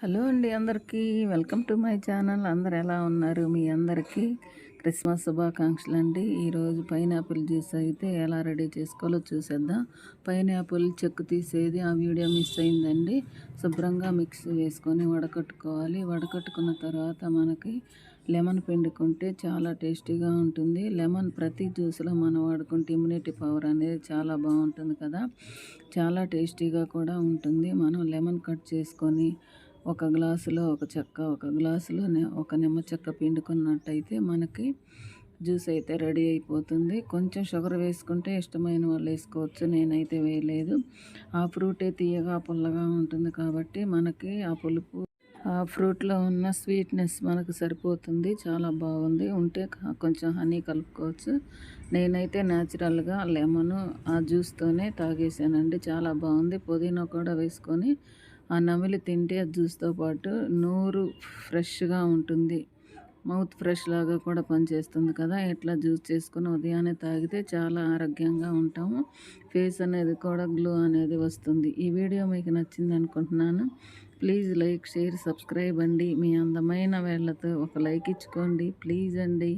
Hello అండి అందరికీ welcome to my channel. అందరు ఎలా ఉన్నారు? మీ అందరికీ క్రిస్మస్ శుభాకాంక్షలు అండి. ఈరోజు పైనాపిల్ జ్యూస్ అయితే ఎలా రెడీ చేసుకోవాలో చూసేద్దాం. పైనాపిల్ చెక్కు తీసేది ఆ వీడియో మిస్ అయిందండి. శుభ్రంగా మిక్సీ వేసుకొని వడకట్టుకోవాలి. వడకట్టుకున్న తర్వాత మనకి లెమన్ పిండుకుంటే చాలా టేస్టీగా ఉంటుంది. లెమన్ ప్రతి జ్యూస్లో మనం వాడుకుంటే ఇమ్యూనిటీ పవర్ అనేది చాలా బాగుంటుంది కదా, చాలా టేస్టీగా కూడా ఉంటుంది. మనం లెమన్ కట్ చేసుకొని ఒక గ్లాసులో ఒక గ్లాసులో ఒక నిమ్మ చెక్క పిండుకున్నట్టయితే మనకి జ్యూస్ అయితే రెడీ అయిపోతుంది. కొంచెం షుగర్ వేసుకుంటే ఇష్టమైన వాళ్ళు వేసుకోవచ్చు, నేనైతే వేయలేదు. ఆ ఫ్రూటే తీయగా పుల్లగా ఉంటుంది కాబట్టి మనకి ఆ పులుపు ఆ ఫ్రూట్లో ఉన్న స్వీట్నెస్ మనకు సరిపోతుంది. చాలా బాగుంది. ఉంటే కొంచెం హనీ కలుపుకోవచ్చు. నేనైతే న్యాచురల్గా లెమన్ ఆ జ్యూస్తోనే తాగేసానండి. చాలా బాగుంది. పుదీనా కూడా వేసుకొని ఆ నమిలి తింటే ఆ జ్యూస్తో పాటు నోరు ఫ్రెష్గా ఉంటుంది. మౌత్ ఫ్రెష్ లాగా కూడా పనిచేస్తుంది కదా. ఇట్లా జ్యూస్ చేసుకుని ఉదయాన్నే తాగితే చాలా ఆరోగ్యంగా ఉంటాము. ఫేస్ అనేది కూడా గ్లో అనేది వస్తుంది. ఈ వీడియో మీకు నచ్చింది అనుకుంటున్నాను. ప్లీజ్ లైక్, షేర్, సబ్స్క్రైబ్ అండి. మీ అందమైన వేళ్ళతో ఒక లైక్ ఇచ్చుకోండి ప్లీజ్ అండి.